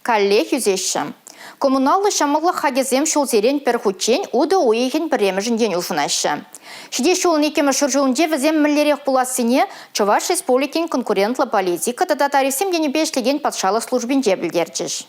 калле юзеші. Коммуналлы шамылы хагезем шулзерен перхутчен уды уйген біремежін ден ұлжынашы. Шиде шулын екемі шыржуынде візем мүллерек бұласыне Чуваш республикин конкурентлы политика да тарифсем дені бешлеген патшалық службинде білдерчіш.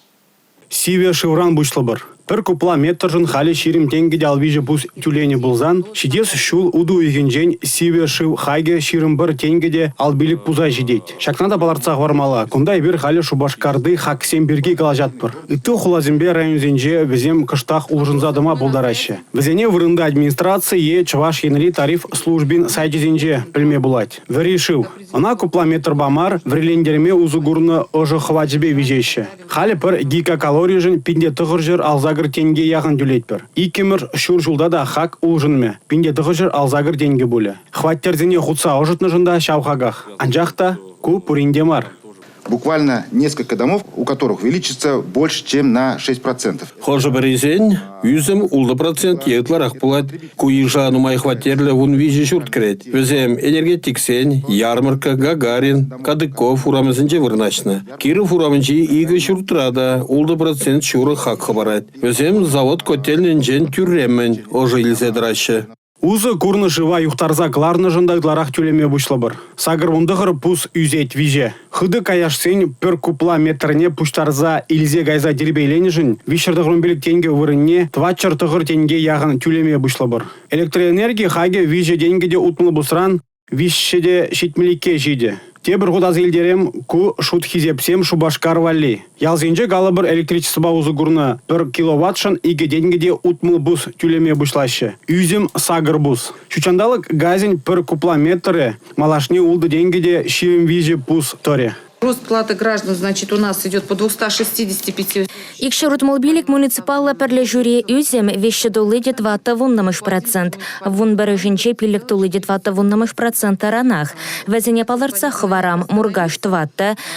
Сиве шевран бушлабыр. Пір купла метржын халі ширим теңгеде алвижі бұз тюлені бұлзан, шидес шул уду егенжен сиве шив хайге ширим бір теңгеде албилік бұза жидет. Шакнада баларцақ вармала, күндай бір халі шубашкарды хаксен бірге калажатпыр. Үтті хулазимбе районзенже візем кыштақ улжынзадыма бұлдарашы. Візене вырында администрация Чуваш енели тариф службин сайтезенже білме бұлать. Вірі шив. Ана купла метр бамар врелендерме узугурны ожы хвачбе вижеші. Халі пір гикакалорижын пинде тұғыр жыр алзагыр тенге яғын дүлетпір. Икемір шур жылда да хак улжынме. Пинде тұғыр жыр алзагыр тенге бөлі. Хваттерзене хутса ожытны жында шауқағақ. Анжақта ку пуринде мар. Буквально несколько домов, у которых увеличится больше, чем на 6%. Хожа березень, юзем улда процент етларах пулат. Куижа нумай хватерле вун вижи шурткрет. Везем энергетиксен, ярмарка, Гагарин, Кадыков урамызынче вырначны. Киров урамынче игі шуртрада, улда процент шуры хак хабарат. Везем завод котельненжен тюрремен, ожы илседрашы. Узы курны жыва юхтарза кларны жындагдларах тюлеме бушлабыр. Сагыр вундығыр пус юзет виже. Хыды каяшсен пір купла метріне пуштарза илзе гайза дербейленежін, вишырдығырын білік тенге вырынне, твачыр тұғыр тенге яғын тюлеме бушлабыр. Электроэнергия хаге виже денгеде утмылы бусран, вишшеде шитмеликке жиде. Тебір ғудаз елдерем ку шут хизепсем шубашкар валли. Ялзенже галабыр электричество узы гурны 1 киловаттшын иге денгеде утмыл бус тюлеме бушлашы. Юзем сагыр бус. Шучандалық газин пір купла метры, малашни улды денгеде ширим визе пус торе. Рост платы граждан, значит, у нас идет по 265. Якщо рутмолбілік муніципалла перле журі юзем віще долиді 2,1%. Вун бережінче пілік долиді 2,1% ранах. Везення паларца хварам мургаш 2.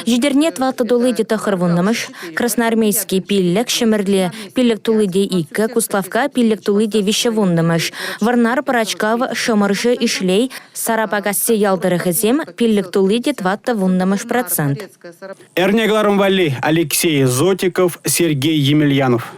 Жидерне 2 долиді тахарвуннамыш. Красноармейський пілік шемерле пілік долиді ікка, Куславка пілік долиді віщевуннамыш. Варнар парачкав шомаржы ішлей, Сарапагассе ялдырыгызем пілік долиді 2,1%. Эрнегларым валли Алексей Зотиков, Сергей Емельянов.